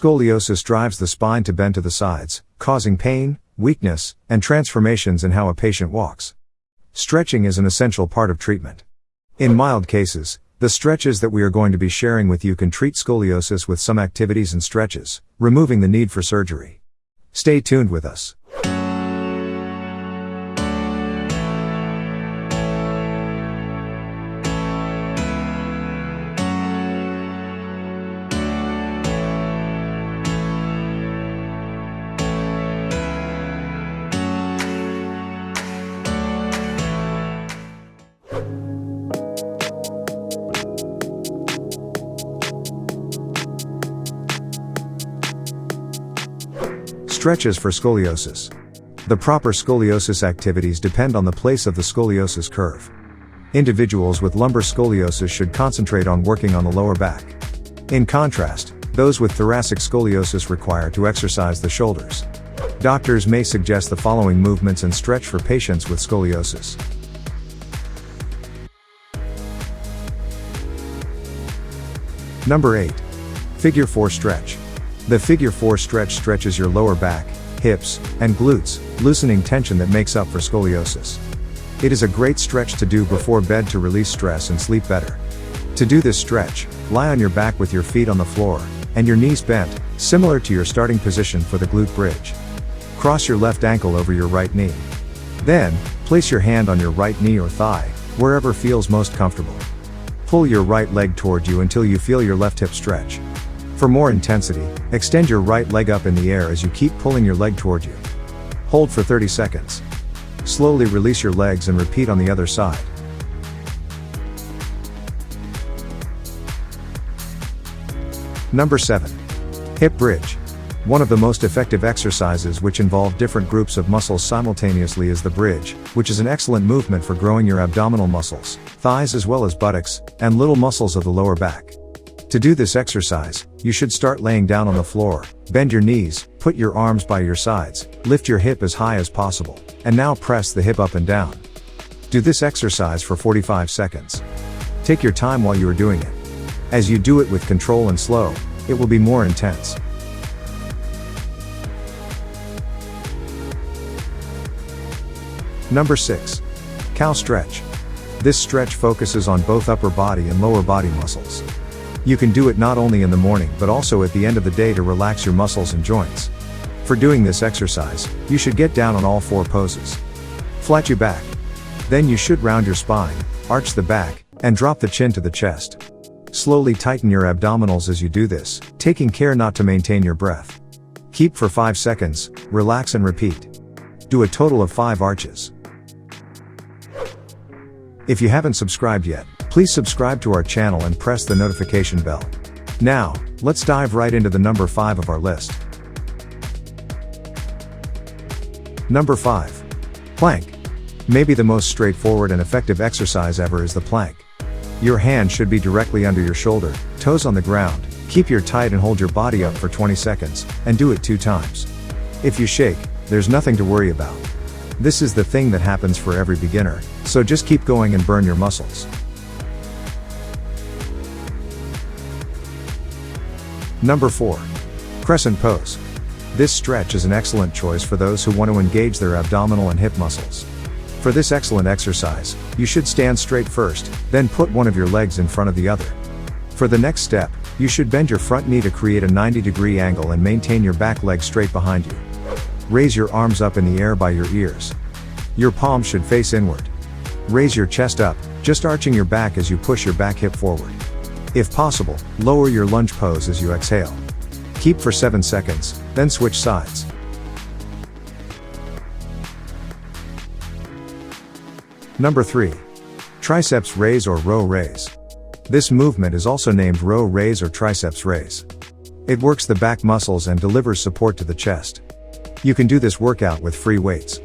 Scoliosis drives the spine to bend to the sides, causing pain, weakness, and transformations in how a patient walks. Stretching is an essential part of treatment. In mild cases, the stretches that we are going to be sharing with you can treat scoliosis with some activities and stretches, removing the need for surgery. Stay tuned with us. Stretches for scoliosis. The proper scoliosis activities depend on the place of the scoliosis curve. Individuals with lumbar scoliosis should concentrate on working on the lower back. In contrast, those with thoracic scoliosis require to exercise the shoulders. Doctors may suggest the following movements and stretch for patients with scoliosis. Number 8. Figure 4 stretch. The Figure 4 stretch stretches your lower back, hips, and glutes, loosening tension that makes up for scoliosis. It is a great stretch to do before bed to release stress and sleep better. To do this stretch, lie on your back with your feet on the floor, and your knees bent, similar to your starting position for the glute bridge. Cross your left ankle over your right knee. Then, place your hand on your right knee or thigh, wherever feels most comfortable. Pull your right leg toward you until you feel your left hip stretch. For more intensity, extend your right leg up in the air as you keep pulling your leg toward you. Hold for 30 seconds. Slowly release your legs and repeat on the other side. Number 7. Hip bridge. One of the most effective exercises which involve different groups of muscles simultaneously is the bridge, which is an excellent movement for growing your abdominal muscles, thighs as well as buttocks, and little muscles of the lower back. To do this exercise, you should start laying down on the floor, bend your knees, put your arms by your sides, lift your hip as high as possible, and now press the hip up and down. Do this exercise for 45 seconds. Take your time while you are doing it. As you do it with control and slow, it will be more intense. Number 6. Cow stretch. This stretch focuses on both upper body and lower body muscles. You can do it not only in the morning but also at the end of the day to relax your muscles and joints. For doing this exercise, you should get down on all 4 poses. Flat your back. Then you should round your spine, arch the back, and drop the chin to the chest. Slowly tighten your abdominals as you do this, taking care not to maintain your breath. Keep for 5 seconds, relax and repeat. Do a total of 5 arches. If you haven't subscribed yet, please subscribe to our channel and press the notification bell. Now, let's dive right into the number 5 of our list. Number 5. Plank. Maybe the most straightforward and effective exercise ever is the plank. Your hand should be directly under your shoulder, toes on the ground, keep your tight and hold your body up for 20 seconds, and do it 2 times. If you shake, there's nothing to worry about. This is the thing that happens for every beginner, so just keep going and burn your muscles. Number 4. Crescent Pose. This stretch is an excellent choice for those who want to engage their abdominal and hip muscles. For this excellent exercise, you should stand straight first, then put one of your legs in front of the other. For the next step, you should bend your front knee to create a 90-degree angle and maintain your back leg straight behind you. Raise your arms up in the air by your ears. Your palms should face inward. Raise your chest up, just arching your back as you push your back hip forward. If possible, lower your lunge pose as you exhale. Keep for 7 seconds, then switch sides. Number 3. Triceps Raise or row raise. This movement is also named row raise or triceps raise. It works the back muscles and delivers support to the chest. You can do this workout with free weights.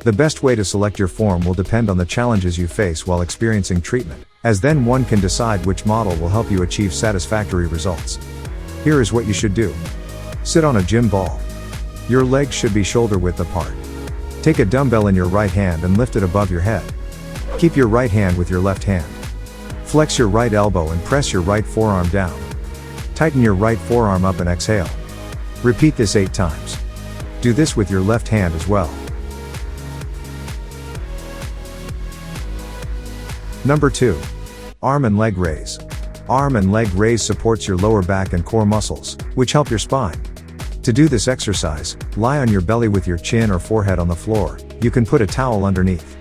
The best way to select your form will depend on the challenges you face while experiencing treatment, as then one can decide which model will help you achieve satisfactory results. Here is what you should do. Sit on a gym ball. Your legs should be shoulder width apart. Take a dumbbell in your right hand and lift it above your head. Keep your right hand with your left hand. Flex your right elbow and press your right forearm down. Tighten your right forearm up and exhale. Repeat this 8 times. Do this with your left hand as well. Number 2. Arm and leg raise. Arm and leg raise supports your lower back and core muscles, which help your spine. To do this exercise, lie on your belly with your chin or forehead on the floor. You can put a towel underneath.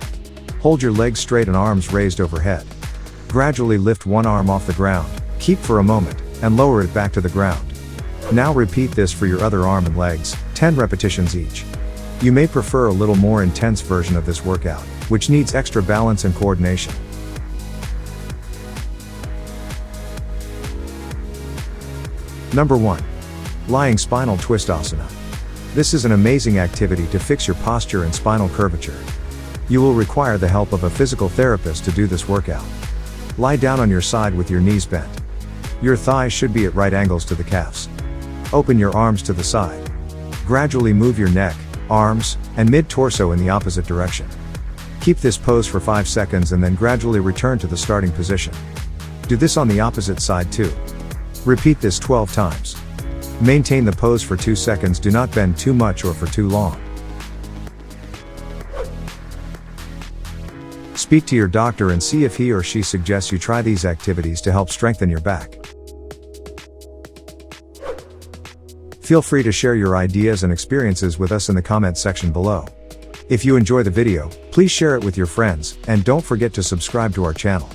Hold your legs straight and arms raised overhead. Gradually lift one arm off the ground, keep for a moment, and lower it back to the ground. Now repeat this for your other arm and legs, 10 repetitions each. You may prefer a little more intense version of this workout, which needs extra balance and coordination. Number 1. Lying spinal twist asana. This is an amazing activity to fix your posture and spinal curvature. You will require the help of a physical therapist to do this workout. Lie down on your side with your knees bent. Your thighs should be at right angles to the calves. Open your arms to the side. Gradually move your neck, arms, and mid-torso in the opposite direction. Keep this pose for 5 seconds and then gradually return to the starting position. Do this on the opposite side too. Repeat this 12 times. Maintain the pose for 2 seconds. Do not bend too much or for too long. Speak to your doctor and see if he or she suggests you try these activities to help strengthen your back. Feel free to share your ideas and experiences with us in the comment section below. If you enjoy the video, please share it with your friends, and don't forget to subscribe to our channel.